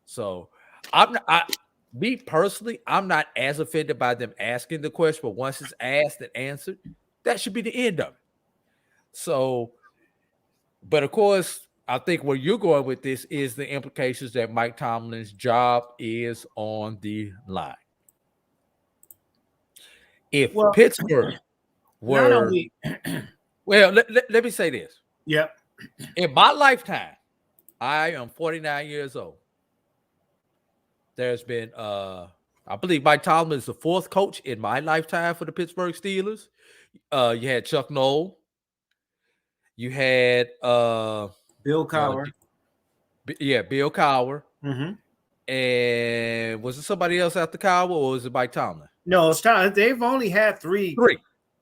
So me personally, I'm not as offended by them asking the question, but once it's asked and answered, that should be the end of it. So, but of course, I think where you're going with this is the implications that Mike Tomlin's job is on the line. If Well, Pittsburgh not were, only, well, let me say this. yep. In my lifetime, I am 49 years old. There's been, I believe Mike Tomlin is the fourth coach in my lifetime for the Pittsburgh Steelers. You had Chuck Noll. You had Bill Cowher. Bill Cowher. Mm-hmm. And was it somebody else after Cowher, or was it Mike Tomlin? No, it's time. They've only had three.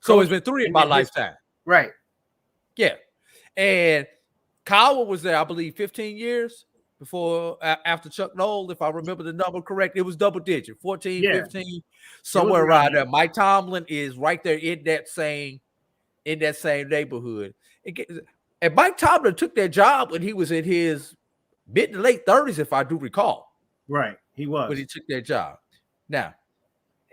So it's been three in my lifetime. Right. Yeah. And Cowher was there, I believe, 15 years before, after Chuck Noll, if I remember the number correct. It was double digit, 14, 15, somewhere around there. Mike Tomlin is right there in that same neighborhood. And Mike Tomlin took that job when he was in his mid to late 30s, if I do recall. Right, he was. When he took that job. Now,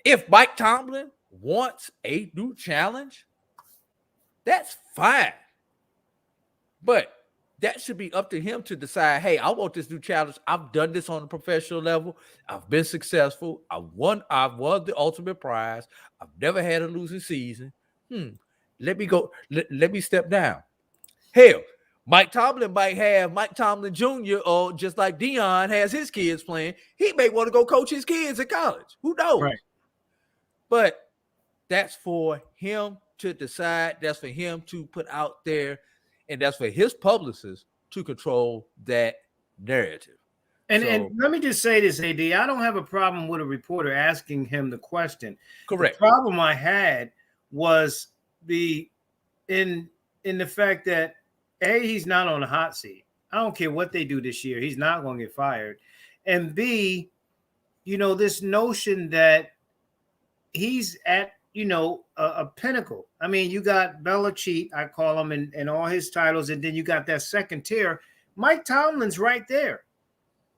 if Mike Tomlin wants a new challenge, that's fine. But that should be up to him to decide, hey, I want this new challenge. I've done this on a professional level. I've been successful. I've won the ultimate prize. I've never had a losing season. Let me go. Let me step down. Hell, Mike Tomlin might have Mike Tomlin Jr. or just like Deion has his kids playing. He may want to go coach his kids in college. Who knows? Right. But that's for him to decide. That's for him to put out there. And that's for his publicists to control that narrative. And let me just say this, AD. I don't have a problem with a reporter asking him the question. Correct. The problem I had was in the fact that A, he's not on the hot seat. I don't care what they do this year. He's not going to get fired. And B, this notion that he's at, a pinnacle. I mean, you got Belichick, I call him, and all his titles, and then you got that second tier. Mike Tomlin's right there.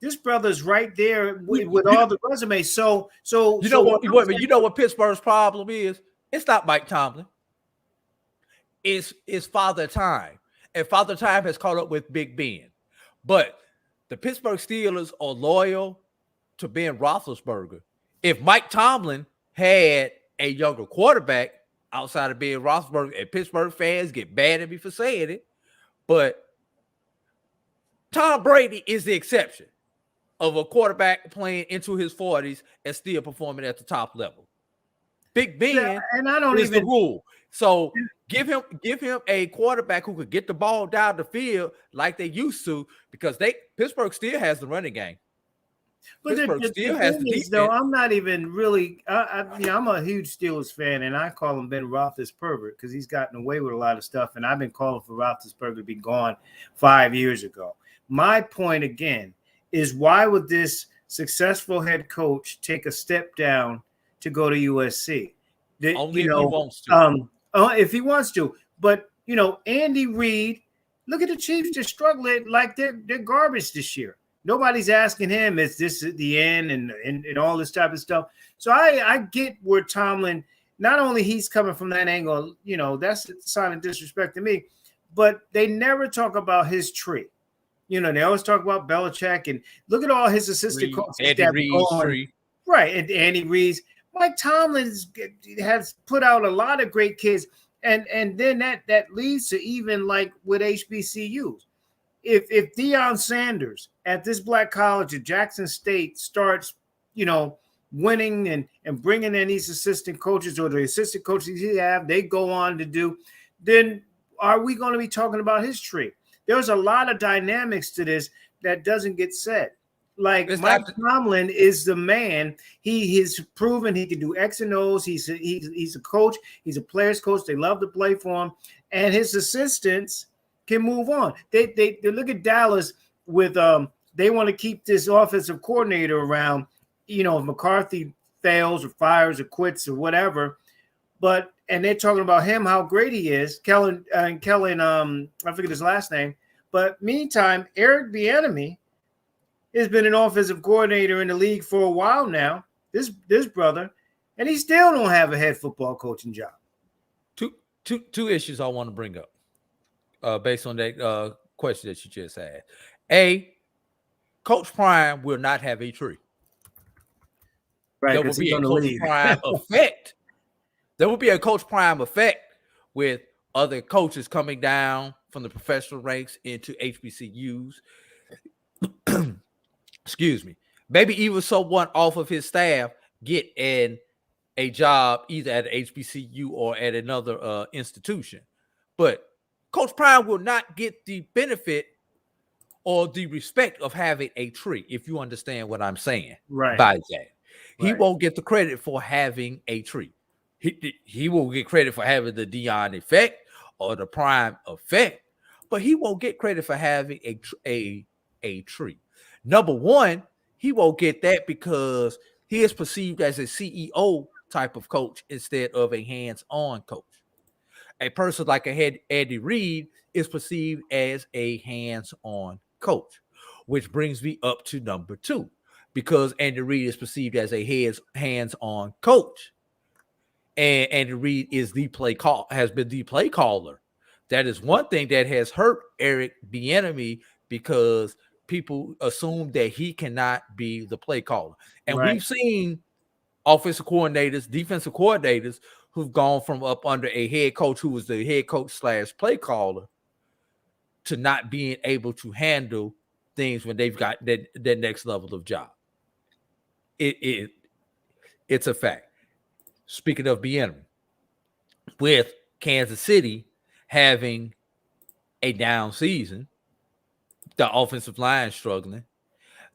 This brother's right there with all the resumes. So you know what Pittsburgh's problem is? It's not Mike Tomlin. It's Father Time. And Father Time has caught up with Big Ben. But the Pittsburgh Steelers are loyal to Ben Roethlisberger. If Mike Tomlin had a younger quarterback outside of Ben Roethlisberger, and Pittsburgh fans get mad at me for saying it, but Tom Brady is the exception of a quarterback playing into his 40s and still performing at the top level. Big Ben is the rule. So give him a quarterback who could get the ball down the field like they used to, because Pittsburgh still has the running game. But the thing is, though, I'm not even really. I'm a huge Steelers fan, and I call him Ben Roethlisberger because he's gotten away with a lot of stuff, and I've been calling for Roethlisberger to be gone 5 years ago. My point again is, why would this successful head coach take a step down to go to USC? Only if he wants to. If he wants to, but Andy Reid. Look at the Chiefs; they're struggling like they're garbage this year. Nobody's asking him, is this the end and all this type of stuff. So I get where Tomlin, not only he's coming from that angle, that's a sign of disrespect to me, but they never talk about his tree. They always talk about Belichick, and look at all his assistant coaches. Andy Reid's tree. Right, and Andy Reid's. Mike Tomlin has put out a lot of great kids, and then that leads to even like with HBCUs. If Deion Sanders at this black college at Jackson State starts, winning and bringing in these assistant coaches, or the assistant coaches they go on to do, then are we going to be talking about his tree? There's a lot of dynamics to this that doesn't get said. Like Mike Tomlin is the man. He has proven he can do X and O's. He's a coach. He's a player's coach. They love to play for him, and his assistants can move on. They look at Dallas with they want to keep this offensive coordinator around, if McCarthy fails or fires or quits or whatever. And they're talking about him, how great he is. Kellen, I forget his last name. But meantime, Eric Bieniemy has been an offensive coordinator in the league for a while now. This brother, and he still don't have a head football coaching job. Two issues I want to bring up based on that question that you just had. A, Coach Prime will not have a tree. Right, there will be a Coach Prime effect. There will be a Coach Prime effect with other coaches coming down from the professional ranks into HBCUs. Excuse me. Maybe even someone off of his staff get a job either at an HBCU or at another institution. But Coach Prime will not get the benefit or the respect of having a tree, if you understand what I'm saying. Right. By that. He won't get the credit for having a tree. He will get credit for having the Deion effect or the Prime effect, but he won't get credit for having a tree. Number one, he won't get that because he is perceived as a CEO type of coach instead of a hands-on coach. A person like Andy Reid is perceived as a hands-on coach, which brings me up to number two, because Andy Reid is perceived as a hands-on coach. And Andy Reid is has been the play caller. That is one thing that has hurt Eric Bieniemy, because people assume that he cannot be the play caller. And we've seen offensive coordinators, defensive coordinators who've gone from up under a head coach who was the head coach / play caller to not being able to handle things when they've got that next level of job. It's a fact. Speaking of Bieniemy, with Kansas City having a down season, the offensive line struggling,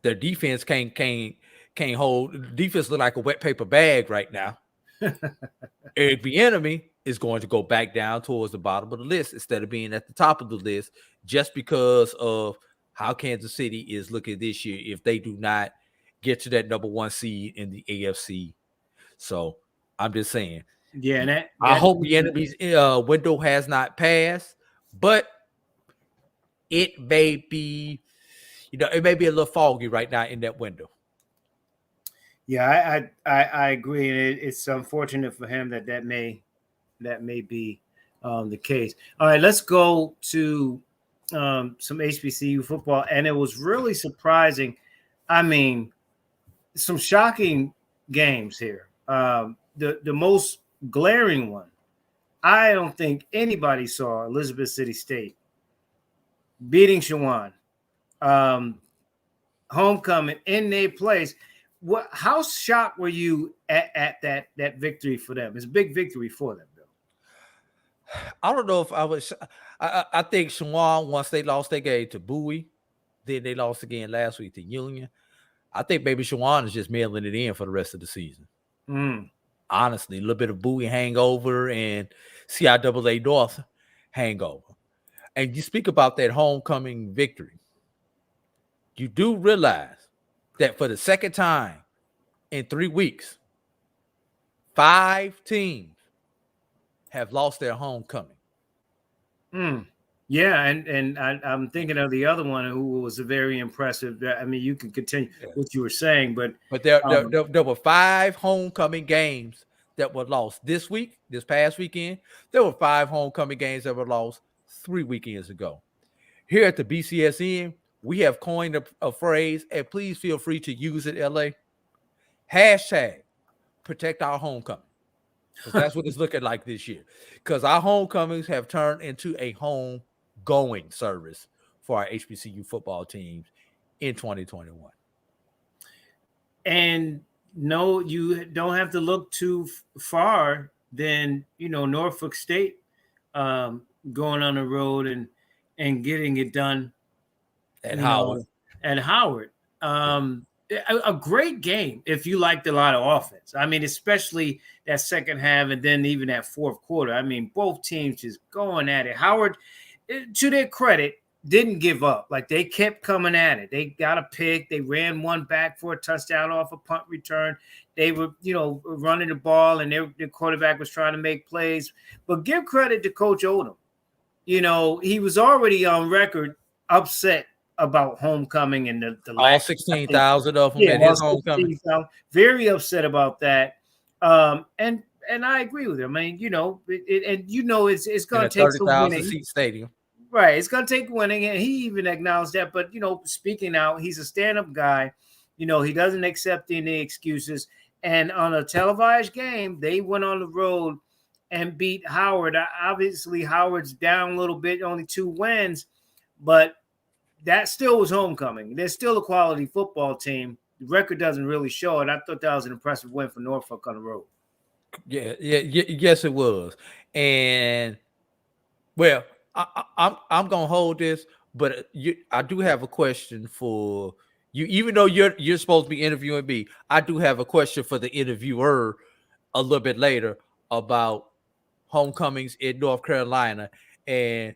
their defense can't hold. The defense look like a wet paper bag right now. Eric Bieniemy is going to go back down towards the bottom of the list instead of being at the top of the list, just because of how Kansas City is looking this year if they do not get to that number one seed in the AFC. So I'm just saying. Yeah, and I hope Bieniemy's window has not passed, but it may be, it may be a little foggy right now in that window. Yeah, I agree, and it's unfortunate for him that may be the case. All right, let's go to some HBCU football, and it was really surprising. I mean, some shocking games here. The most glaring one, I don't think anybody saw Elizabeth City State beating Shawan, homecoming in their place. How shocked were you at that victory for them? It's a big victory for them, Bill. I don't know if I was. I think Shawan, once they lost their game to Bowie, then they lost again last week to Union. I think maybe Shawan is just mailing it in for the rest of the season. Honestly, a little bit of Bowie hangover and CIAA North hangover. And you speak about that homecoming victory. You do realize that for the second time in 3 weeks, 5 teams have lost their homecoming. Yeah, and I'm thinking of the other one who was very impressive. I mean, you can continue what you were saying, but there were 5 homecoming games that were lost this past weekend. There were 5 homecoming games that were lost 3 weekends ago. Here at the BCSN, we have coined a phrase, and please feel free to use it, LA. Hashtag protect our homecoming. That's what it's looking like this year. Because our homecomings have turned into a home-going service for our HBCU football teams in 2021. And no, you don't have to look too far than, Norfolk State going on the road and getting it done at Howard. A great game if you liked a lot of offense. I mean, especially that second half and then even that fourth quarter. I mean, both teams just going at it. Howard, to their credit, didn't give up. Like, they kept coming at it. They got a pick. They ran one back for a touchdown off a punt return. They were, running the ball, and their quarterback was trying to make plays. But give credit to Coach Odom. He was already on record upset about homecoming and the all lack 16,000 of them yeah, at his homecoming. 16,000. Very upset about that. And I agree with him. I mean, it's In going a to take some 30,000 winning. seat stadium. Right. It's going to take winning. And he even acknowledged that. But, speaking out, he's a stand-up guy. He doesn't accept any excuses. And on a televised game, they went on the road and beat Howard. Obviously, Howard's down a little bit, only 2 wins. But that still was homecoming. They're still a quality football team. The record doesn't really show it. I thought that was an impressive win for Norfolk on the road. Yeah, yes, it was. And well, I'm gonna hold this, but I do have a question for you. Even though you're supposed to be interviewing me, I do have a question for the interviewer a little bit later about homecomings in North Carolina and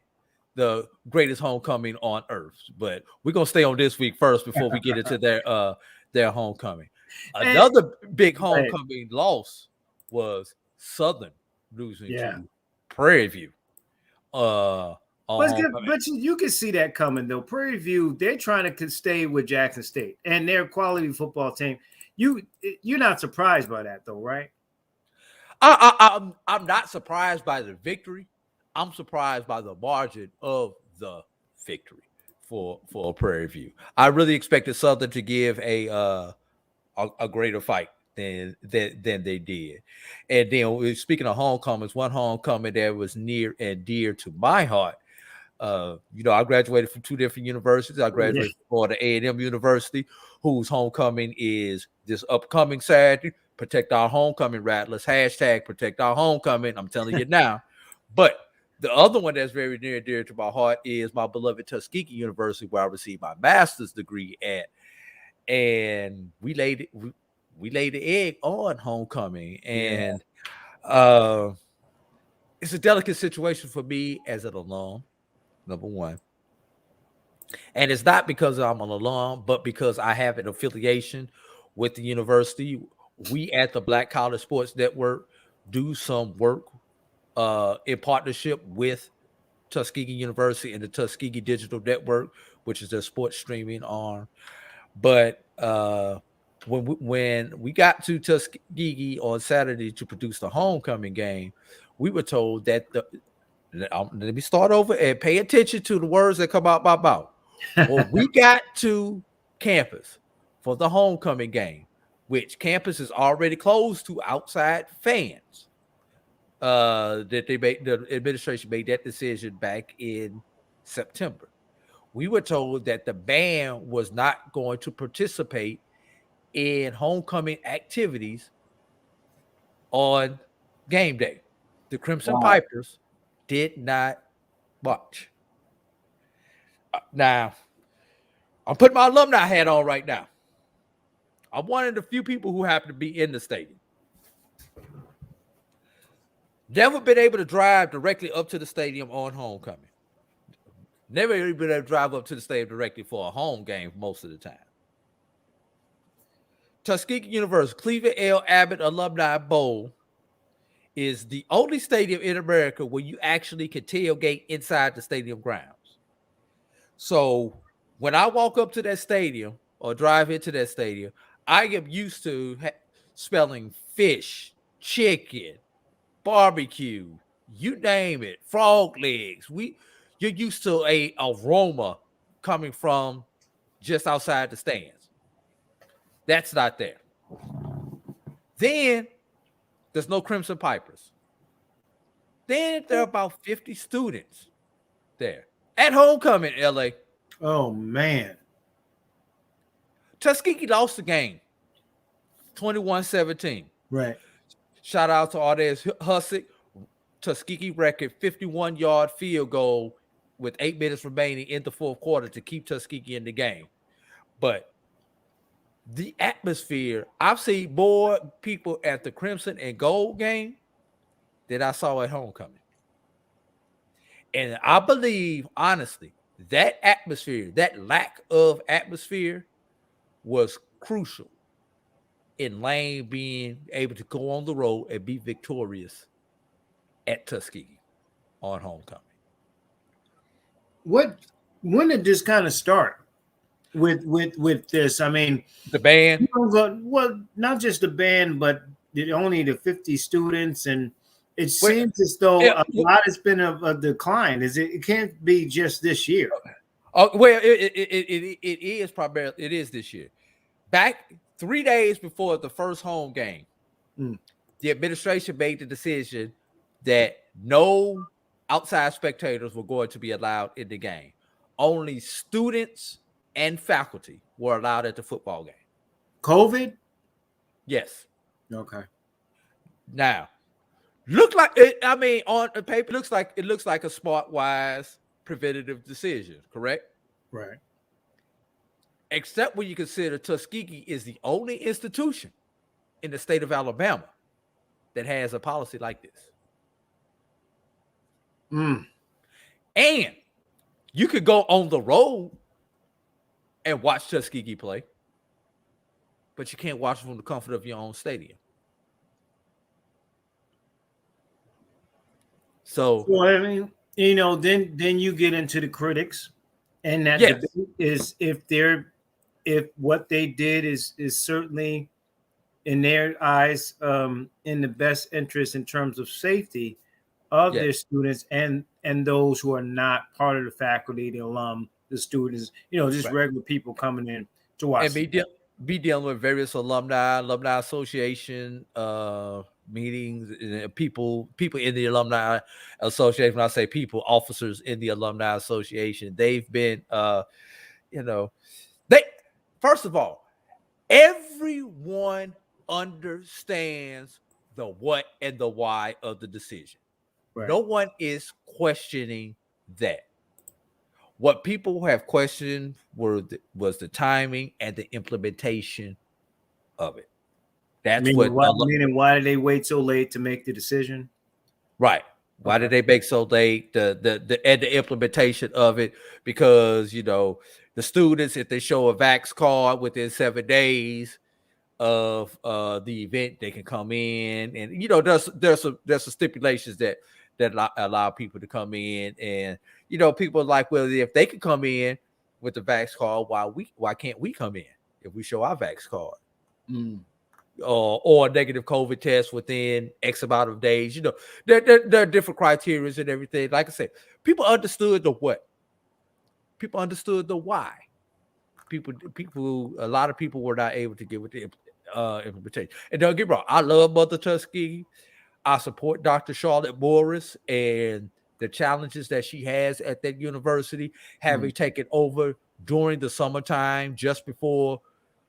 the greatest homecoming on earth. But we're gonna stay on this week first before we get into their homecoming. Another big homecoming loss was Southern losing to Prairie View. But you can see that coming though. Prairie View, they're trying to stay with Jackson State, and they're a quality football team. You're not surprised by that though, right? I'm not surprised by the victory. I'm surprised by the margin of the victory for Prairie View. I really expected Southern to give a greater fight than they did. And then speaking of homecomings, one homecoming that was near and dear to my heart. I graduated from 2 different universities. I graduated from Florida A&M University, whose homecoming is this upcoming Saturday. Protect our homecoming, Rattlers. # protect our homecoming. I'm telling you now. But the other one that's very near and dear to my heart is my beloved Tuskegee University, where I received my master's degree at. And we laid the egg on homecoming. And it's a delicate situation for me as an alum, number one. And it's not because I'm an alum, but because I have an affiliation with the university. We at the Black College Sports Network do some work in partnership with Tuskegee University and the Tuskegee Digital Network, which is their sports streaming arm. But when we got to Tuskegee on Saturday to produce the homecoming game, we were told that let me start over and pay attention to the words that come out my mouth. Well, we got to campus for the homecoming game, which campus is already closed to outside fans. The administration made that decision back in September. We were told that the band was not going to participate in homecoming activities on game day. The Crimson Pipers did not march. Now, I'm putting my alumni hat on right now. I'm one of the few people who happen to be in the stadium. Never been able to drive directly up to the stadium on homecoming. Never been able to drive up to the stadium directly for a home game most of the time. Tuskegee University Cleveland L. Abbott Alumni Bowl is the only stadium in America where you actually can tailgate inside the stadium grounds. So when I walk up to that stadium or drive into that stadium, I am used to smelling fish, chicken, barbecue, you name it, frog legs. You're used to a aroma coming from just outside the stands. That's not there. Then there's no Crimson Pipers. Then there are about 50 students there at homecoming, LA. Oh, man. Tuskegee lost the game 21-17. Right. Shout out to Ardez Hussick. Tuskegee record 51-yard field goal with 8 minutes remaining in the fourth quarter to keep Tuskegee in the game. But the atmosphere, I've seen more people at the Crimson and Gold game than I saw at homecoming. And I believe, honestly, that atmosphere, that lack of atmosphere was crucial in Lane being able to go on the road and be victorious at Tuskegee on homecoming. When did this kind of start? with this. I mean, The band. you don't go, well, not just the band, but only the 50 students, and it seems as though a lot has been a decline. It can't be just this year. Oh well, it is primarily it is this year. Back 3 days before the first home game, the administration made the decision that no outside spectators were going to be allowed in the game. Only students and faculty were allowed at the football game. COVID? Yes. Okay. Now, look like it, I mean, on the paper, it looks like a smart, wise, preventative decision, correct? Right. Except when you consider Tuskegee is the only institution in the state of Alabama that has a policy like this. And you could go on the road and watch Tuskegee play, but you can't watch from the comfort of your own stadium. So, well, I mean, then you get into the critics, and that debate is if what they did is certainly in their eyes in the best interest in terms of safety of their students and those who are not part of the faculty, the alum, the students, just regular people coming in to watch. And be dealing with various alumni association meetings, people in the alumni association. When I say people, officers in the alumni association, they've been first of all, everyone understands the what and the why of the decision. Right. No one is questioning that. What people have questioned was the timing and the implementation of it. That's meaning why did they wait so late to make the decision? Right. Why did they make so late? The implementation of it, because the students, if they show a vax card within 7 days of the event, they can come in, and there's some stipulations that allow people to come in, and people are like, well, if they can come in with the vax card, why can't we come in if we show our vax card? Or a negative COVID test within X amount of days. There are different criteria and everything. Like I said, people understood the what. People understood the why. A lot of people were not able to get with the implementation. And don't get me wrong, I love Mother Tuskegee. I support Dr. Charlotte Morris and the challenges that she has at that university, having taken over during the summertime, just before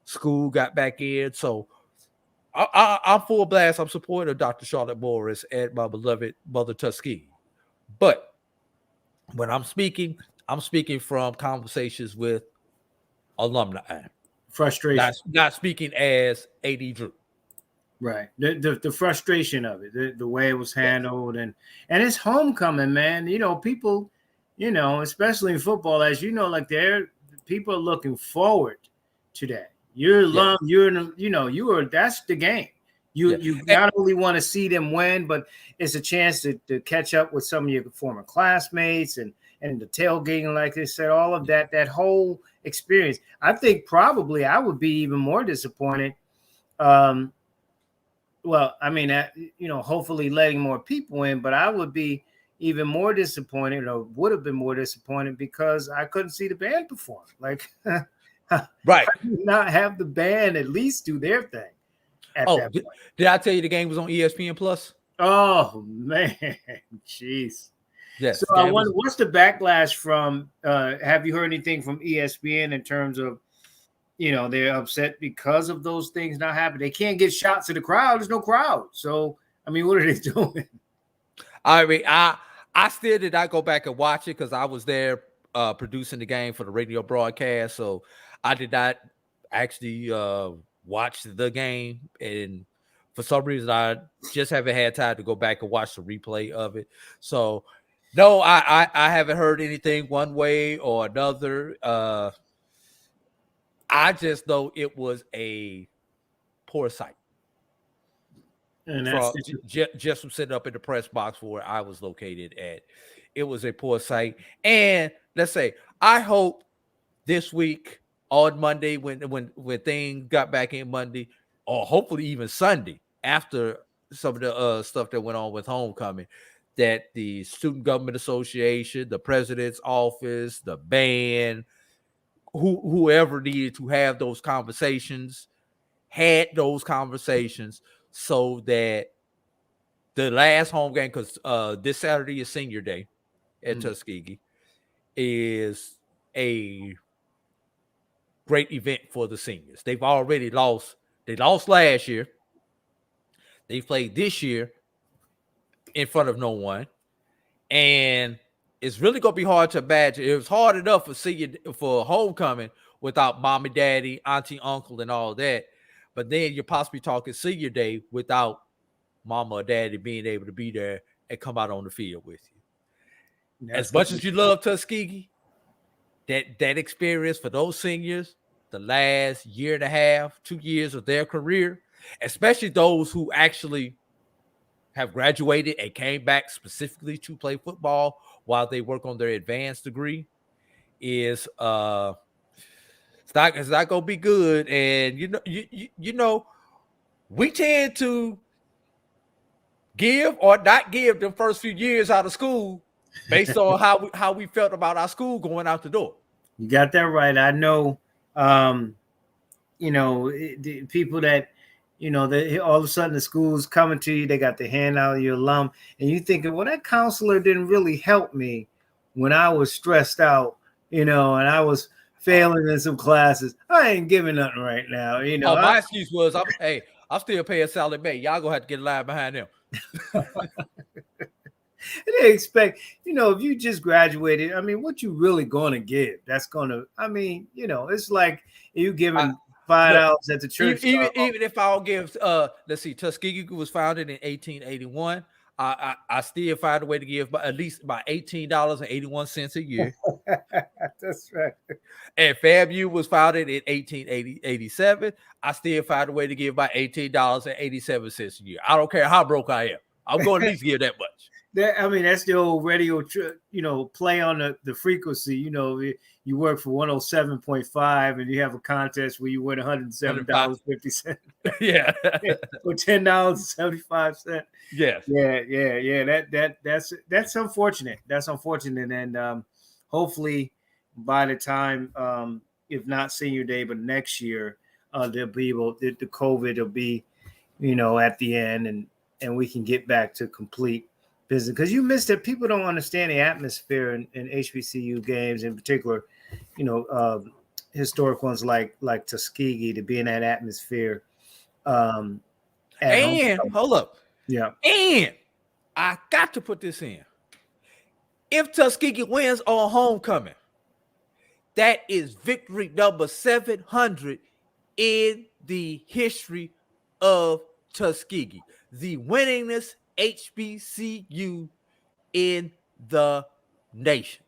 school got back in. So I'm full blast. I'm supporting Dr. Charlotte Morris and my beloved Mother Tuskegee. But when I'm speaking from conversations with alumni. Frustration. Not speaking as AD Drew. Right. The frustration of it, the way it was handled, and it's homecoming, man. People, especially in football, as like people are looking forward to that. You're alum, that's the game. You not only want to see them win, but it's a chance to catch up with some of your former classmates and the tailgating, like they said, all of that whole experience. I think probably I would be even more disappointed. Well, I mean, hopefully letting more people in, but I would be even more disappointed, or would have been more disappointed, because I couldn't see the band perform. Like, right, not have the band at least do their thing. At that point. Did I tell you the game was on ESPN Plus? Oh man, jeez. Yes. So I wonder, what's the backlash from? Have you heard anything from ESPN in terms of? They're upset because of those things not happening. They can't get shots of the crowd. There's no crowd. So, I mean, what are they doing? I mean, I still did not go back and watch it because I was there producing the game for the radio broadcast. So I did not actually watch the game. And for some reason, I just haven't had time to go back and watch the replay of it. So, no, I haven't heard anything one way or another. I just know it was a poor sight. And that's just from sitting up in the press box where I was located at. It was a poor sight. And let's say, I hope this week on Monday when things got back in Monday, or hopefully even Sunday after some of the stuff that went on with homecoming, that the Student Government Association, the president's office, the band, whoever needed to have those conversations had those conversations so that the last home game, because this Saturday is senior day at Tuskegee, is a great event for the seniors. They've already lost. They lost last year. They played this year in front of no one. And it's really going to be hard to imagine. It was hard enough for homecoming without mommy, daddy, auntie, uncle, and all that. But then you're possibly talking senior day without mama or daddy being able to be there and come out on the field with you. As much as you love Tuskegee, that experience for those seniors, the last year and a half, 2 years of their career, especially those who actually have graduated and came back specifically to play football while they work on their advanced degree, is it's not gonna be good. And you know, we tend to give or not give the first few years out of school based on how we felt about our school going out the door. You got that right. I know, the people that, all of a sudden the school's coming to you, they got the hand out of your alum, and you thinking, well, that counselor didn't really help me when I was stressed out, and I was failing in some classes. I ain't giving nothing right now. My excuse was, I'm still paying Sally Mae. Y'all gonna have to get a line behind them. They expect, if you just graduated, I mean, what you really gonna give? That's gonna, it's like you giving $5 at the church. Even if I don't give, let's see, Tuskegee was founded in 1881. I still find a way to give at least about $18.81 a year. That's right. And FAMU was founded in 1887. I still find a way to give about $18.87 a year. I don't care how broke I am. I'm going to at least give that much. That's the old radio, play on the frequency. You work for 107.5 and you have a contest where you win $107.50. Yeah. Or $10.75. Yes. Yeah. That's unfortunate. That's unfortunate. And hopefully by the time, if not senior day, but next year, they'll be able, the COVID will be, at the end and we can get back to complete business, because you missed it. People don't understand the atmosphere in HBCU games, in particular, historic ones like Tuskegee, to be in that atmosphere. And hold up. Yeah. And I got to put this in. If Tuskegee wins on homecoming, that is victory number 700 in the history of Tuskegee. The winningest HBCU in the nation.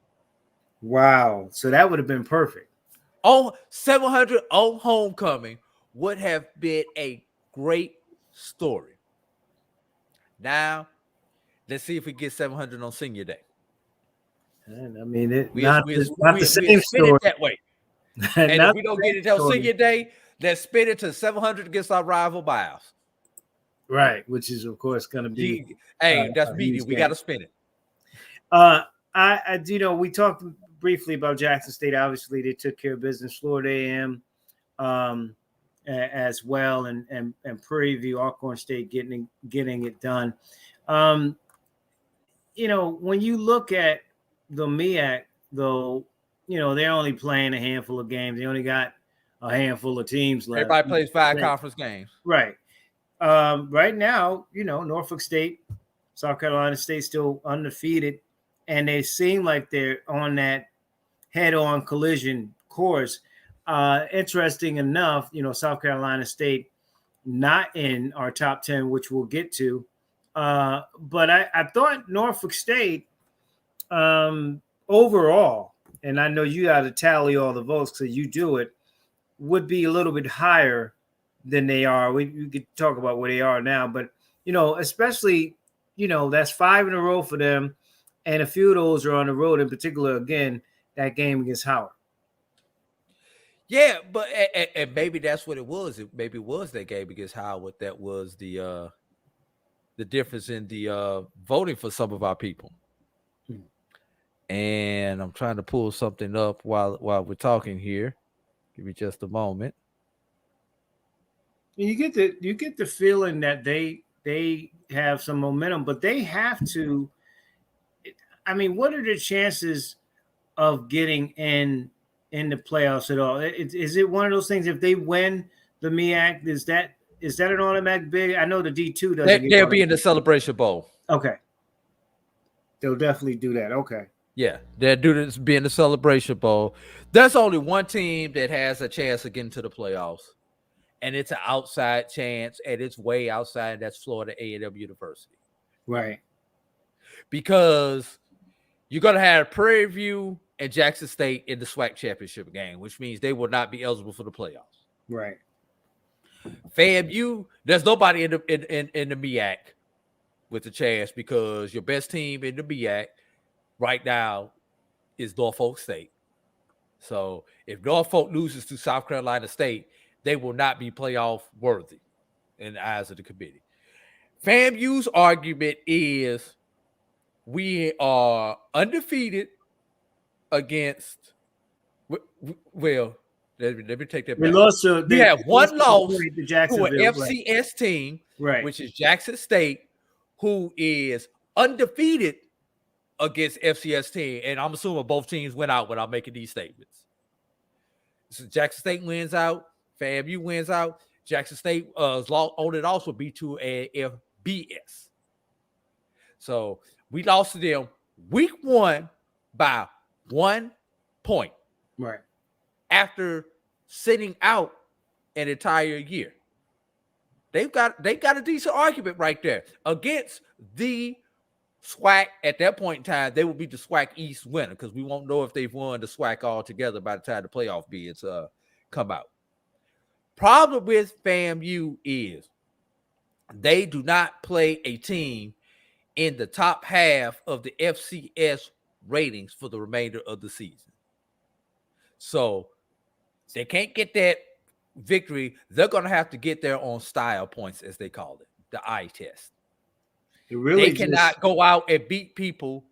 Wow. So that would have been perfect. 700 on homecoming would have been a great story. Now, let's see if we get 700 on senior day. And I mean, it's we not the same story. It that way. And if we don't get it till senior day, let's spin it to 700 against our rival Biles. Right, which is of course going to be. That's media. We got to spin it. We talked briefly about Jackson State. Obviously, they took care of business. Florida A&M, as well, and Prairie View, Alcorn State getting it done. When you look at the MEAC, though, they're only playing a handful of games. They only got a handful of teams left. Everybody plays 5 conference games. Right. Right now, Norfolk State, South Carolina State still undefeated, and they seem like they're on that head-on collision course. Interesting enough, South Carolina State not in our top 10, which we'll get to. But I thought Norfolk State overall, and I know you got to tally all the votes because you do it, would be a little bit higher than they are. We could talk about where they are now, but especially, that's 5 in a row for them, and a few of those are on the road. In particular, again, that game against Howard. Yeah, but and maybe that's what it was. Maybe it was that game against Howard that was the difference in the voting for some of our people. And I'm trying to pull something up while we're talking here. Give me just a moment. You get the feeling that they have some momentum, but they have to. I mean, what are the chances of getting in the playoffs at all? Is it one of those things? If they win the MEAC, is that an automatic bid? I know the D2 doesn't. They'll be in the Celebration Bowl. Okay, they'll definitely do that. Okay. Yeah, they'll do this. Be in the Celebration Bowl. There's only one team that has a chance of getting to the playoffs, and it's an outside chance, and it's way outside. And that's Florida A&M University, Right? Because you're gonna have Prairie View and Jackson State in the SWAC championship game, which means they will not be eligible for the playoffs. Right. FAMU, there's nobody in the MEAC with a chance because your best team in the MEAC right now is Norfolk State. So if Norfolk loses to South Carolina State, they will not be playoff worthy in the eyes of the committee. FAMU's argument is we are undefeated against, well, let me take that back. We have one loss to an FCS team, right, which is Jackson State, who is undefeated against FCS team. And I'm assuming both teams went out without making these statements. So Jackson State wins out, FAMU wins out. Jackson State only loss would be to a FBS. So we lost to them week 1 by 1 point. Right. After sitting out an entire year. They got a decent argument right there against the SWAC. At that point in time, they will be the SWAC East winner because we won't know if they've won the SWAC altogether by the time the playoff bids come out. Problem with FAMU is they do not play a team in the top half of the FCS ratings for the remainder of the season. So they can't get that victory. They're going to have to get there on style points, as they call it, the eye test. They cannot go out and beat people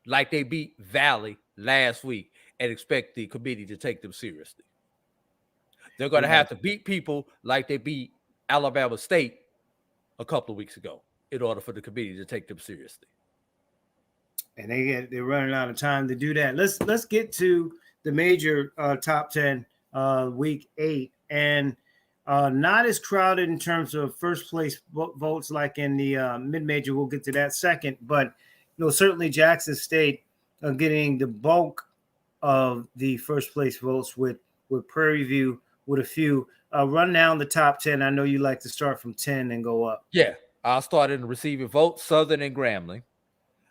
like they beat Valley last week and expect the committee to take them seriously. They're going to have to beat people like they beat Alabama State a couple of weeks ago in order for the committee to take them seriously. And they're running out of time to do that. Let's get to the major top 10 week 8, and not as crowded in terms of first place votes like in the mid-major. We'll get to that second, but certainly Jackson State getting the bulk of the first place votes with Prairie View with a few. Run down the top 10. I know you like to start from 10 and go up. Yeah, I'll start in the receiving vote, Southern and Grambling.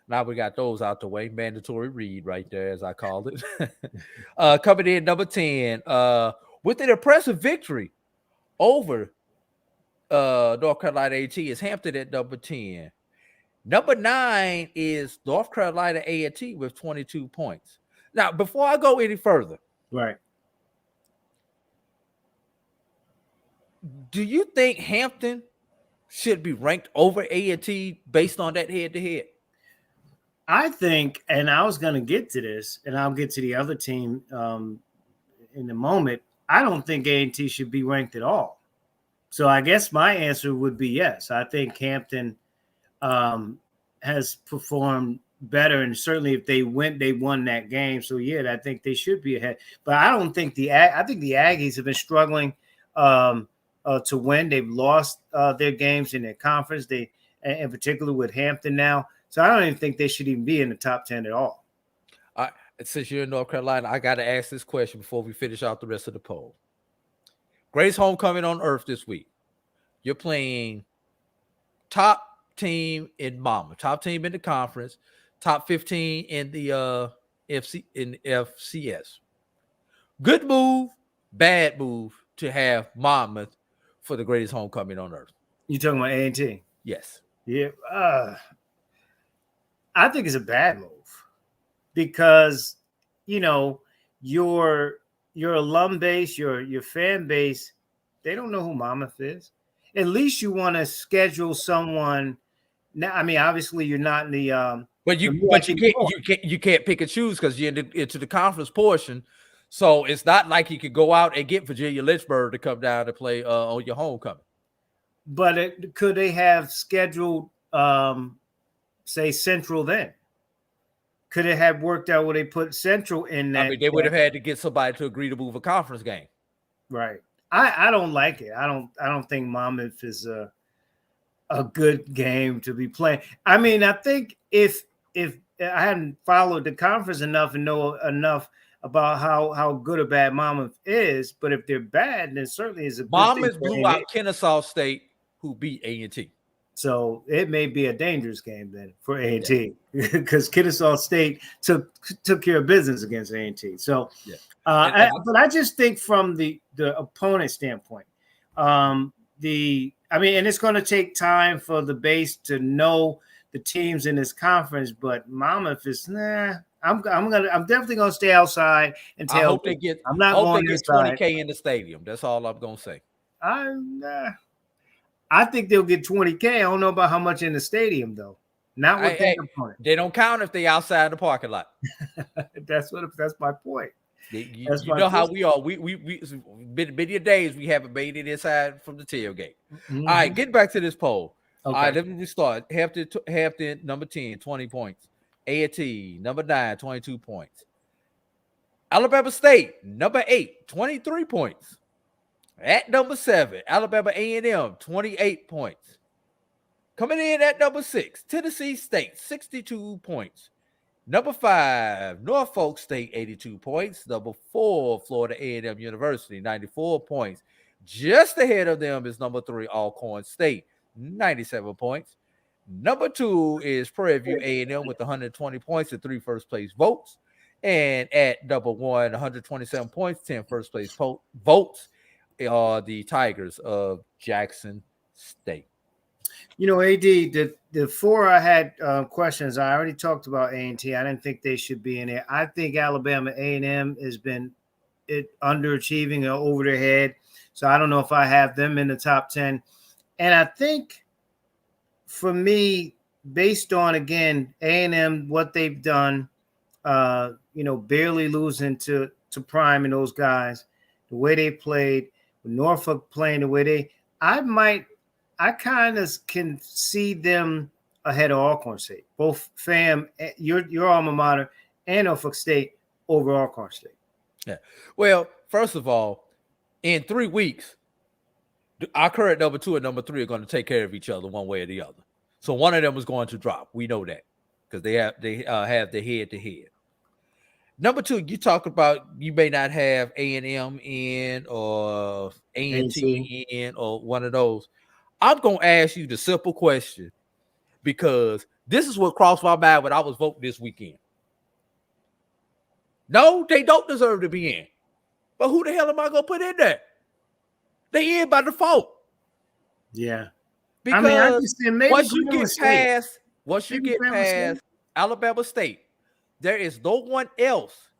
Now we got those out the way. Mandatory read right there, as I called it. Coming in number 10 with an impressive victory over North Carolina A&T is Hampton at number 10. Number 9 is North Carolina A&T with 22 points. Now, before I go any further, right? Do you think Hampton should be ranked over A&T based on that head-to-head? I think, and I was going to get to this, and I'll get to the other team in a moment. I don't think A&T should be ranked at all. So I guess my answer would be yes. I think Hampton has performed better, and certainly if they won that game. So yeah, I think they should be ahead. But I don't think I think the Aggies have been struggling to win. They've lost their games in their conference. They, in particular, with Hampton now. So I don't even think they should even be in the top 10 at all. Since you're in North Carolina, I got to ask this question before we finish out the rest of the poll. Greatest homecoming on earth this week. You're playing top team in Mama, top team in the conference, top 15 in the FCS. Good move, bad move to have Monmouth for the greatest homecoming on earth. You talking about A&T? Yes. Yeah. I think it's a bad move because, you're your alum base, your fan base, they don't know who Monmouth is. At least you want to schedule someone. Now, I mean, obviously you're not in the But the you can't pick and choose because you're into the conference portion. So it's not like you could go out and get Virginia Lynchburg to come down to play on your homecoming. But could they have scheduled, say, Central then? Could it have worked out where they put Central in that? I mean, they would have had to get somebody to agree to move a conference game. Right. I don't like it. I don't think Monmouth is a good game to be playing. I mean, I think if I hadn't followed the conference enough and know enough about how good or bad Monmouth is, but if they're bad, then certainly is a good Monmouth thing blew out Kennesaw State, who beat A&T. So it may be a dangerous game then for A&T because Kennesaw State took care of business against A&T. So, but I just think from the opponent standpoint, and it's going to take time for the base to know the teams in this conference. But Monmouth is I'm definitely going to stay outside until I hope they get. I'm not going to get 20K in the stadium. That's all I'm going to say. I think they'll get 20K. I don't know about how much in the stadium though. Not with that opponent. They don't count if they outside the parking lot. That's my point. You know how we are. We many days we haven't made it inside from the tailgate. Mm-hmm. All right, getting back to this poll. Okay. All right, let me start. Hampton, number 10, 20 points. A&T, number 9, 22 points. Alabama State, number 8, 23 points. At number 7, Alabama A&M, 28 points. Coming in at number 6, Tennessee State, 62 points. Number 5, Norfolk State, 82 points. Number 4, Florida A&M University, 94 points. Just ahead of them is number 3, Alcorn State, 97 points. Number 2 is Prairie View A&M with 120 points and 3 first-place votes. And at number 1, 127 points, 10 first-place votes are the Tigers of Jackson State. You know, AD, the 4 I had questions. I already talked about A&T. I didn't think they should be in there. I think Alabama A&M has been underachieving or over their head. So I don't know if I have them in the top 10. And I think for me, based on, again, A&M, what they've done, barely losing to Prime and those guys, the way they played, Norfolk playing the way I kind of can see them ahead of Alcorn State. Both FAM, your alma mater, and Norfolk State over Alcorn State. Yeah. Well, first of all, in 3 weeks, our current number 2 and number 3 are going to take care of each other one way or the other. So one of them is going to drop. We know that because they have the head-to-head. Number 2, you talk about you may not have A&M in or A&T in or one of those. I'm going to ask you the simple question because this is what crossed my mind when I was voting this weekend. No, they don't deserve to be in. But who the hell am I going to put in there? They in by default. Yeah. Because once you get past Alabama State, there is no one else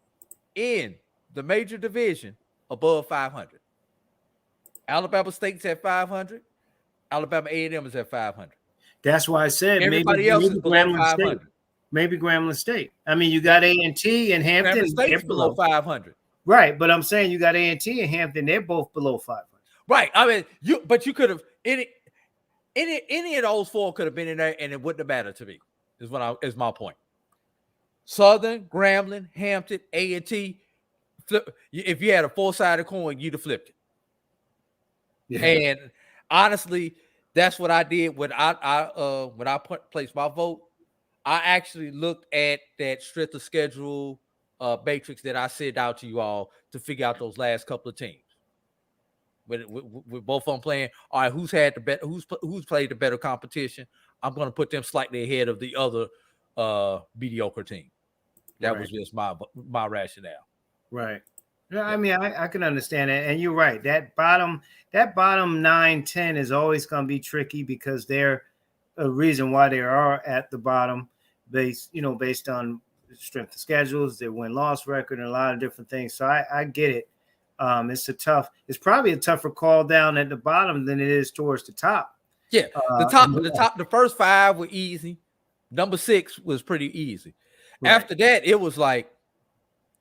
in the major division above 500. Alabama State's at 500. Alabama A&M is at 500. That's why I said everybody else is below 500. Maybe Grambling State. I mean, you got A&T and Hampton. Grambling State's below 500. Right, but I'm saying you got A&T and Hampton. They're both below 500. Right. I mean, you could have any of those 4 could have been in there, and it wouldn't have mattered to me. Is my point. Southern, Grambling, Hampton, A&T. If you had a 4-sided coin, you'd have flipped it. Yeah. And honestly, that's what I did when I placed my vote. I actually looked at that strength of schedule matrix that I sent out to you all to figure out those last couple of teams. With both of them playing, all right, who's played the better competition? I'm going to put them slightly ahead of the other mediocre team. That was just my rationale. Right. Yeah, I mean, I can understand that, and you're right. That bottom 9-10 is always going to be tricky because they're a reason why they are at the bottom, based on strength of schedules, their win-loss record, and a lot of different things. So I get it. It's probably a tougher call down at the bottom than it is towards the top. Yeah, the first 5 were easy. Number 6 was pretty easy. Right. After that, it was like,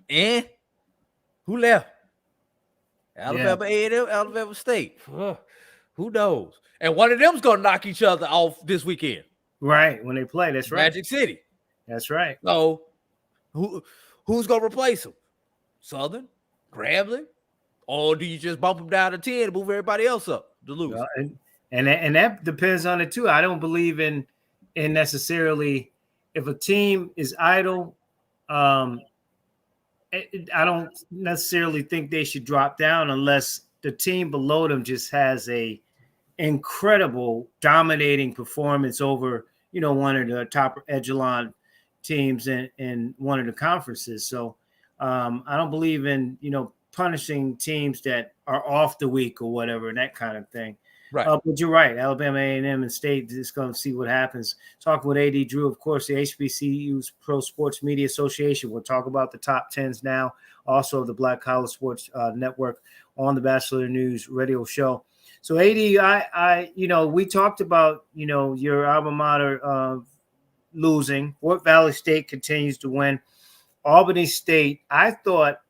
who left? Alabama A&M, Alabama State. Who knows? And one of them's gonna knock each other off this weekend. Right, when they play. That's right. Magic City. That's right. So who's gonna replace them? Southern, Grambling, or do you just bump them down to 10 and move everybody else up to lose? And that depends on it too. I don't believe in necessarily if a team is idle. I don't necessarily think they should drop down unless the team below them just has a incredible dominating performance over, one of the top echelon teams in one of the conferences. So I don't believe in, punishing teams that are off the week or whatever, and that kind of thing. Right. But you're right. Alabama A&M and State is going to see what happens. Talking with AD Drew, of course, the HBCU's Pro Sports Media Association. We'll talk about the top 10s now. Also, the Black College Sports Network on the Bachelor News radio show. So, AD, we talked about, your alma mater losing. Fort Valley State continues to win. Albany State, I thought,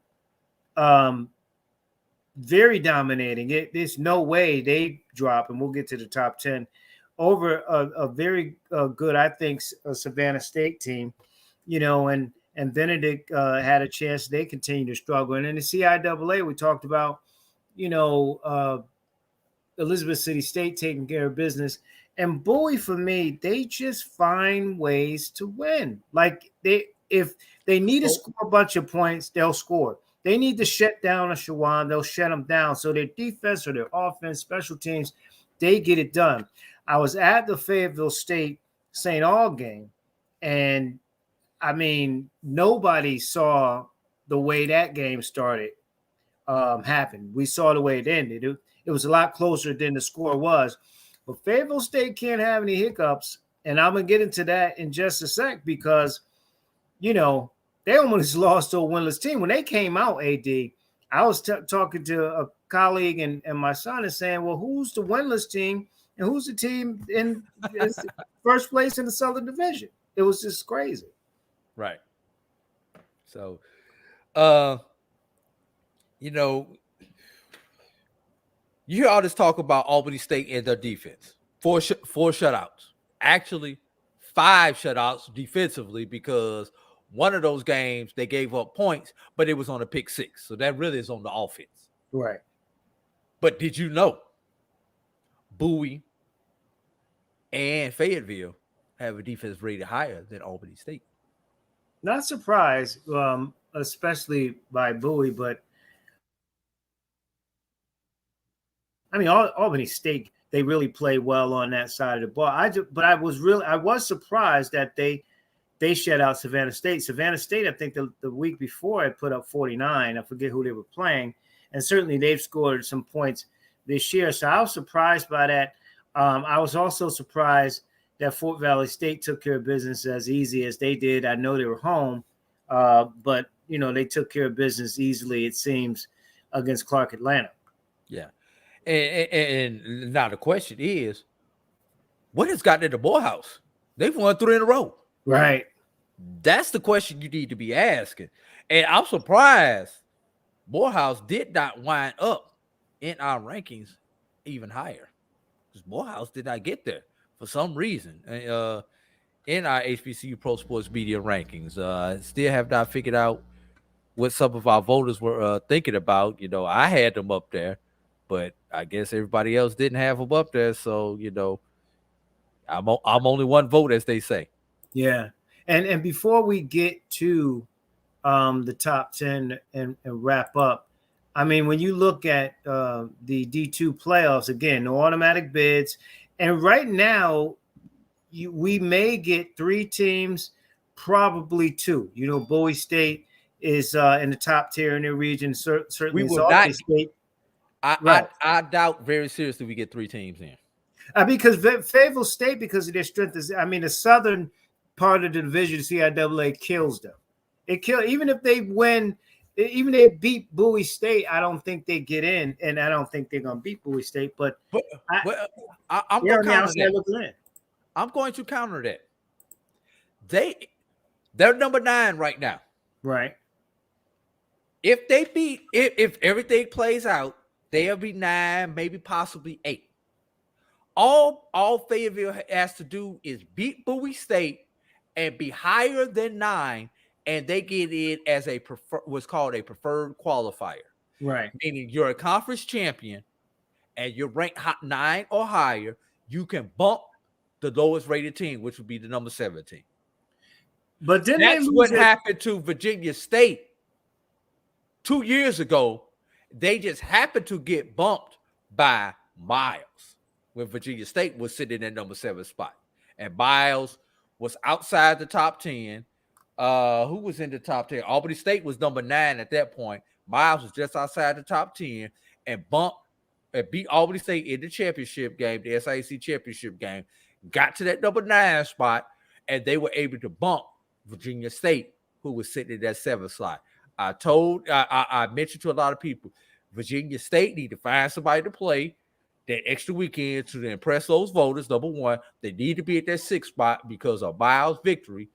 very dominating. There's no way they drop, and we'll get to the top 10 over a very good, I think, Savannah State team, and Benedict had a chance. They continue to struggle. And in the CIAA, we talked about, Elizabeth City State taking care of business. And Bowie, for me, they just find ways to win. Like if they need to score a bunch of points, they'll score. They need to shut down a Shawan, they'll shut them down. So their defense or their offense, special teams, they get it done. I was at the Fayetteville State St. Aul game, and I mean, nobody saw the way that game started happen. We saw the way it ended. It was a lot closer than the score was. But Fayetteville State can't have any hiccups, and I'm going to get into that in just a sec because, they almost lost to a winless team. When they came out, AD, I was talking to a colleague and my son is saying, well, who's the winless team and who's the team in first place in the Southern Division? It was just crazy. Right. So, you hear all this talk about Albany State and their defense. 4 shutouts. Actually, 5 shutouts defensively because one of those games they gave up points, but it was on a pick 6. So that really is on the offense. Right. But did you know Bowie and Fayetteville have a defense rated higher than Albany State? Not surprised, especially by Bowie, but I mean, Albany State, they really play well on that side of the ball. I was surprised that they shut out Savannah State. Savannah State, I think the week before had put up 49. I forget who they were playing. And certainly they've scored some points this year. So I was surprised by that. I was also surprised that Fort Valley State took care of business as easy as they did. I know they were home, but, they took care of business easily, it seems, against Clark Atlanta. Yeah. And now the question is, what has gotten into Morehouse? They've won 3 in a row. Right. That's the question you need to be asking. And I'm surprised Morehouse did not wind up in our rankings even higher. Because Morehouse did not get there for some reason in our HBCU Pro Sports Media rankings. Still have not figured out what some of our voters were thinking about. I had them up there, but I guess everybody else didn't have them up there. So, I'm only one vote, as they say. Yeah. And before we get to the top 10 and wrap up, I mean, when you look at the D2 playoffs, again, no automatic bids. And right now, we may get 3 teams, probably 2. Bowie State is in the top tier in their region. Certainly, we will not. State. I doubt very seriously we get 3 teams in. Because Fayetteville State, because of their strength, the southern part of the division, CIAA kills them. Even if they win even they beat Bowie State, I don't think they get in, and I don't think they're gonna beat Bowie State. But I'm they're going on to the counter outside that. looking in. I'm going to counter that. They're number 9 right now. Right. If they beat, if everything plays out, they'll be 9, maybe possibly 8. All Fayetteville has to do is beat Bowie State and be higher than 9, and they get in as what's called a preferred qualifier. Right. Meaning you're a conference champion and you're ranked 9 or higher, you can bump the lowest rated team, which would be the number 17. But then that's what happened to Virginia State 2 years ago. They just happened to get bumped by Miles when Virginia State was sitting at number 7 spot. And Miles was outside the top 10. Who was in the top 10? Albany State was number 9 at that point. Miles was just outside the top 10 and beat Albany State in the championship game, the SIAC championship game, got to that number 9 spot, and they were able to bump Virginia State, who was sitting in that 7th slot. I mentioned to a lot of people, Virginia State need to find somebody to play that extra weekend to impress those voters. Number 1, they need to be at that 6th spot because a Miles victory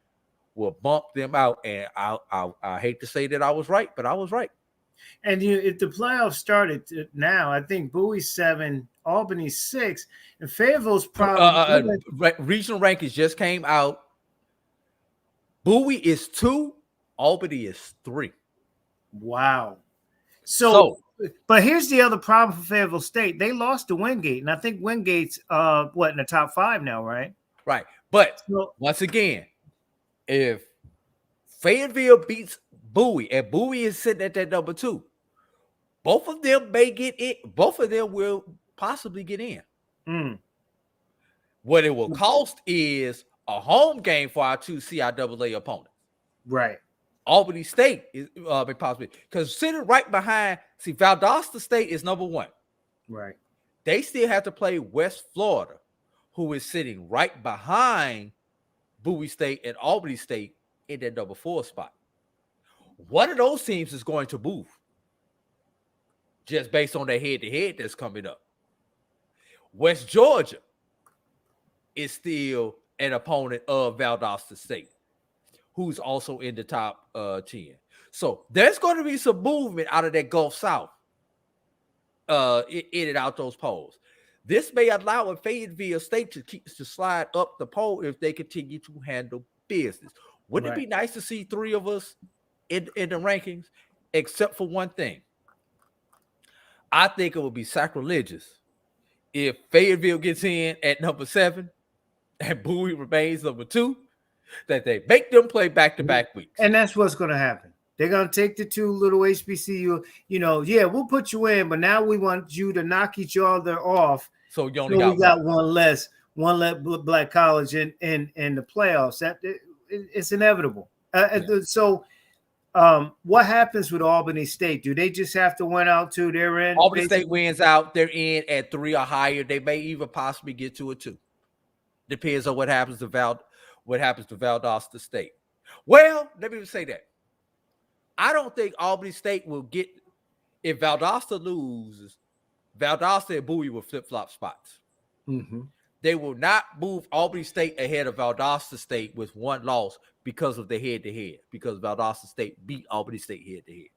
will bump them out. And I hate to say that I was right, but I was right. And if the playoffs started now, I think Bowie's 7, Albany 6, and Fayetteville's probably regional rankings just came out. Bowie is 2, Albany is 3. Wow. So, but here's the other problem for Fayetteville State. They lost to Wingate, and I think Wingate's in the top 5 now, right? Right. But once again, if Fayetteville beats Bowie and Bowie is sitting at that number 2, both of them may get in. Both of them will possibly get in. What it will cost is a home game for our 2 CIAA opponents. Right. Albany State is possibly because sitting right behind. See, Valdosta State is number 1. Right. They still have to play West Florida, who is sitting right behind Bowie State and Albany State in that number 4 spot. One of those teams is going to move just based on their head-to-head that's coming up. West Georgia is still an opponent of Valdosta State, who's also in the top 10. So there's going to be some movement out of that Gulf South in and out those polls. This may allow a Fayetteville State to slide up the poll if they continue to handle business. Wouldn't it be nice to see 3 of us in the rankings, except for one thing? I think it would be sacrilegious if Fayetteville gets in at number 7 and Bowie remains number 2, that they make them play back-to-back weeks. And that's what's going to happen. They're going to take the 2 little HBCU, we'll put you in, but now we want you to knock each other off. So you only got one less black college in the playoffs. That it's inevitable. So what happens with Albany State? Do they just have to win out to their end? Albany State wins out, they're in at 3 or higher. They may even possibly get to a 2. Depends on what happens to Valdosta State. Well, let me say that. I don't think Albany State will get, if Valdosta loses, Valdosta and Bowie will flip-flop spots. Mm-hmm. They will not move Albany State ahead of Valdosta State with 1 loss because of the head-to-head, because Valdosta State beat Albany State head-to-head.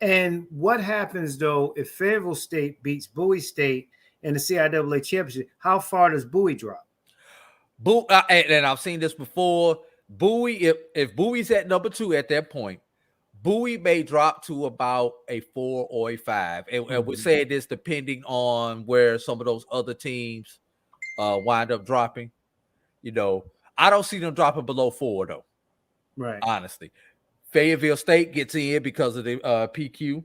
And what happens, though, if Fayetteville State beats Bowie State in the CIAA championship? How far does Bowie drop? And I've seen this before. Bowie, if Bowie's at number 2 at that point, Bowie may drop to about a 4 or a 5. And we're saying this depending on where some of those other teams wind up dropping. I don't see them dropping below 4, though. Right. Honestly. Fayetteville State gets in because of the PQ.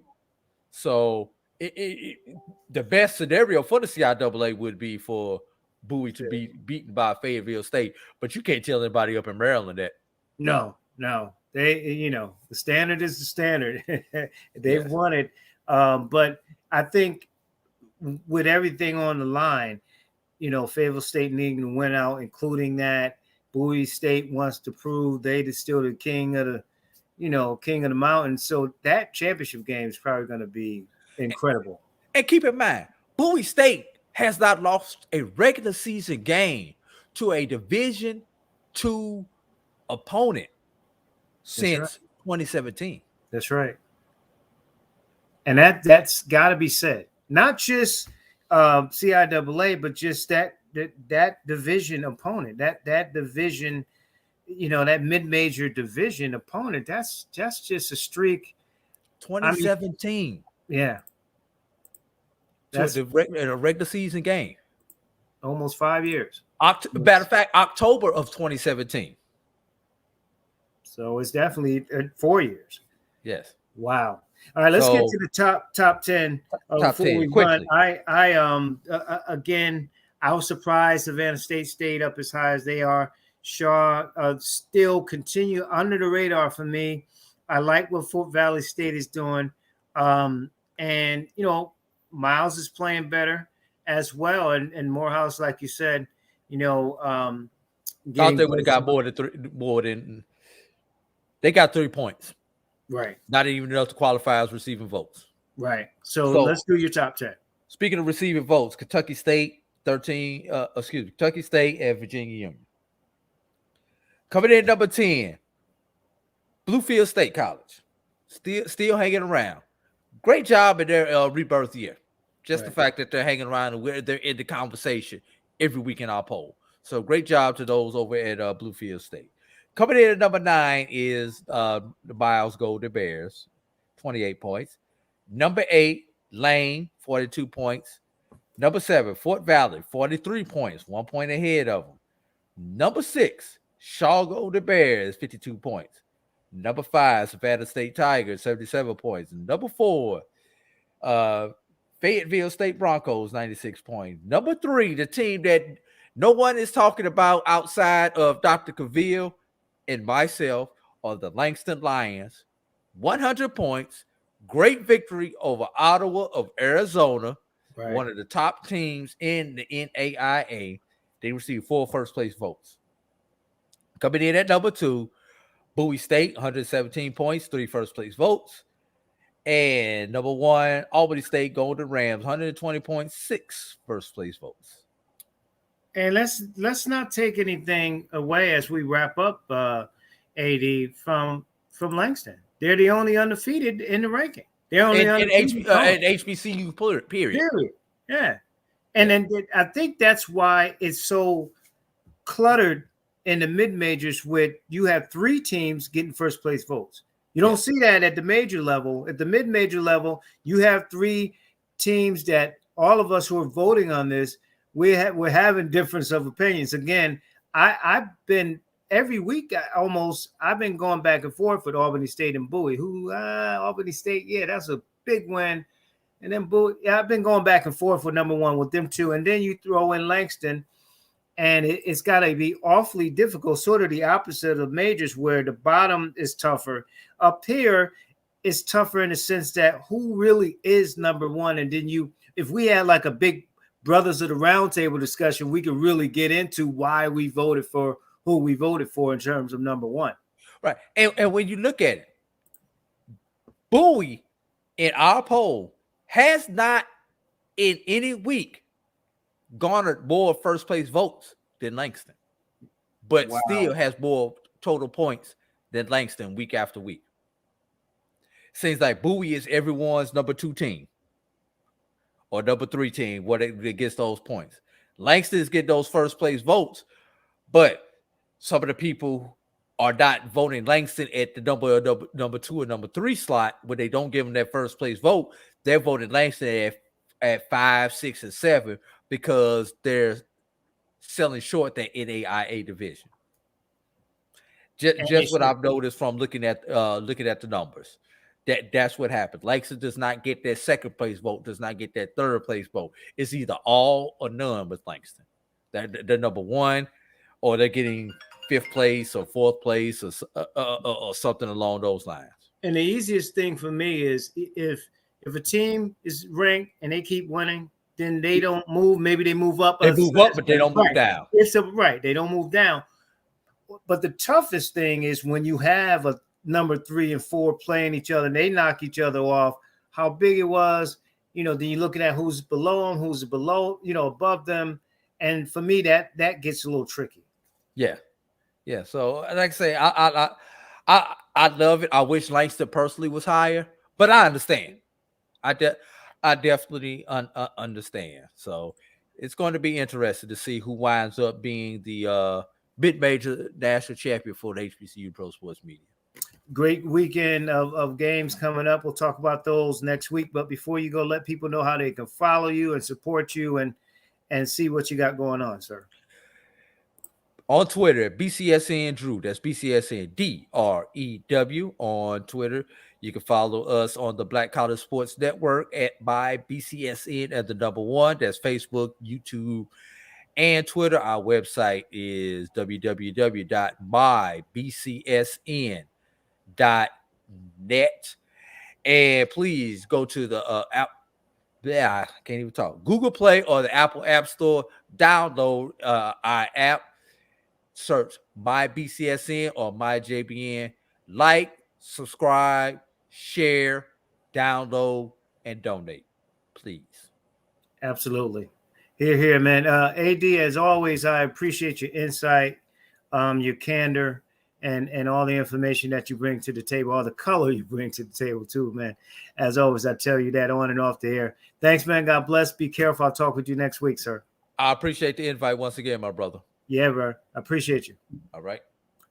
So the best scenario for the CIAA would be for Bowie to be beaten by Fayetteville State. But you can't tell anybody up in Maryland that. No. They, the standard is the standard. They've won it. But I think with everything on the line, Fayetteville State needing to win out, including that. Bowie State wants to prove they're still the king of King of the Mountain. So that championship game is probably going to be incredible. And keep in mind, Bowie State has not lost a regular season game to a Division II opponent since 2017. That's right. And that's got to be said. Not just CIAA, but just that division opponent, that division, that mid-major division opponent. That's just a streak. 2017. Yeah. That's in a regular season game. Almost 5 years. Matter of fact, October of 2017. So it's definitely 4 years. Yes. Wow. All right, let's get to the top 10. Top 10 quickly. Again, I was surprised Savannah State stayed up as high as they are. Shaw still continue under the radar for me. I like what Fort Valley State is doing. And Miles is playing better as well. And Morehouse, like you said, thought they would have got more than they got 3 points. Right. Not even enough to qualify as receiving votes. Right. So let's do your top 10. Speaking of receiving votes, Kentucky State 13, Kentucky State and Virginia Union. Coming in at number 10, Bluefield State College. Still hanging around. Great job in their rebirth year. Just the fact that they're hanging around and they're in the conversation every week in our poll. So great job to those over at Bluefield State. Coming in at number 9 is the Miles Golden Bears, 28 points. Number 8, Lane, 42 points. Number 7, Fort Valley, 43 points, 1 point ahead of them. Number 6, Shaw Golden Bears, 52 points. Number 5, Savannah State Tigers, 77 points. Number 4, Fayetteville State Broncos, 96 points. Number 3, the team that no one is talking about outside of Dr. Cavill and myself, are the Langston Lions, 100 points. Great victory over Ottawa of Arizona, one of the top teams in the NAIA. They received 4 first-place votes. Coming in at number 2, Bowie State, 117 points, 3 first-place votes. And number 1, Albany State Golden Rams, 120 points, 6 first-place votes. And let's not take anything away as we wrap up, AD, from Langston. They're the only undefeated in the ranking. They're only undefeated in HBCU period. Yeah. And then I think that's why it's so cluttered in the mid-majors with you have 3 teams getting first-place votes. You don't see that at the major level. At the mid-major level, you have 3 teams that all of us who are voting on this, we're having difference of opinions. Again, I've been every week I've been going back and forth with Albany State and Bowie. Albany State, that's a big win. And then Bowie, I've been going back and forth with number 1 with them 2. And then you throw in Langston, and it's got to be awfully difficult, sort of the opposite of majors where the bottom is tougher. Up here, it's tougher in the sense that who really is number 1? And then if we had like a big Brothers of the Roundtable discussion, we could really get into why we voted for who we voted for in terms of number 1. Right. And when you look at it, Bowie in our poll has not in any week garnered more first place votes than Langston, but still has more total points than Langston week after week. Seems like Bowie is everyone's number 2 team or number 3 team where they gets those points. Langston's get those first place votes, but some of the people are not voting Langston at the number 2 or number 3 slot when they don't give them that first place vote. They're voting Langston at 5, 6, and 7 because they're selling short that NAIA division. Just what I've noticed from looking at the numbers. That's what happened. Langston does not get that second place vote, does not get that third place vote. It's either all or none with Langston. They're number 1, or they're getting 5th place or 4th place or something along those lines. And the easiest thing for me is if a team is ranked and they keep winning, then they don't move. Maybe they move up. They move up, but they don't move down. They don't move down. But the toughest thing is when you have number 3 and 4 playing each other and they knock each other off, how big it was. Then you're looking at who's below them, who's below, above them. And for me, that gets a little tricky. Yeah. Yeah. So like I say, I love it. I wish Langston personally was higher, but I understand. I definitely understand. So it's going to be interesting to see who winds up being the mid-major national champion for the HBCU Pro Sports Media. Great weekend of games coming up. We'll talk about those next week. But before you go, let people know how they can follow you and support you and see what you got going on, sir. On Twitter, BCSN Drew. That's BCSN DREW on Twitter. You can follow us on the Black College Sports Network at my BCSN at the #1. That's Facebook, YouTube, and Twitter. Our website is www.mybcsn.net. And please go to the app. Yeah, I can't even talk. Google Play or the Apple App Store. Download our app. Search My BCSN or My JBN. Like, subscribe, share, download, and donate, please. Absolutely. Here, man. AD, as always, I appreciate your insight, your candor, and all the information that you bring to the table, all the color you bring to the table too, man. As always, I tell you that on and off the air. Thanks, man. God bless. Be careful. I'll talk with you next week, sir. I appreciate the invite once again, my brother. Yeah, bro. I appreciate you. All right.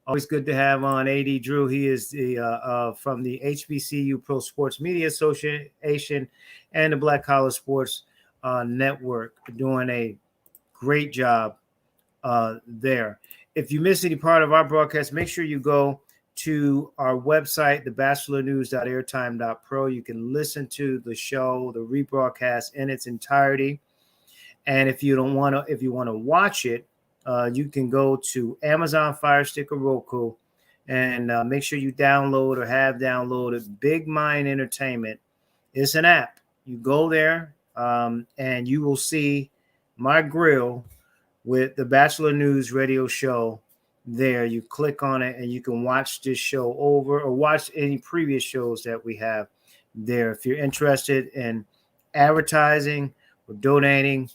Always good to have on AD Drew. He is the from the HBCU Pro Sports Media Association and the Black College Sports Network, doing a great job there. If you miss any part of our broadcast, make sure you go to our website, thebachelornews.airtime.pro. You can listen to the show, the rebroadcast in its entirety. And if you want to watch it, you can go to Amazon Fire Stick or Roku and make sure you download or have downloaded Big Mind Entertainment. It's an app. You go there and you will see my grill with the Bachelor News radio show there. You click on it and you can watch this show over or watch any previous shows that we have there. If you're interested in advertising or donating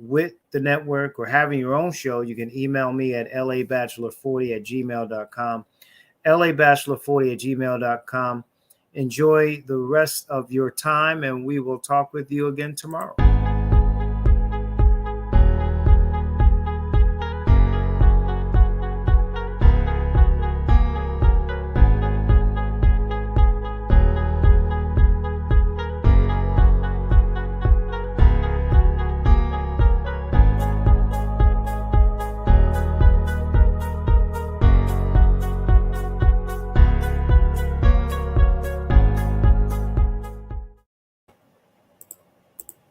with the network or having your own show, you can email me at labachelor40@gmail.com. labachelor40@gmail.com. Enjoy the rest of your time, and we will talk with you again tomorrow.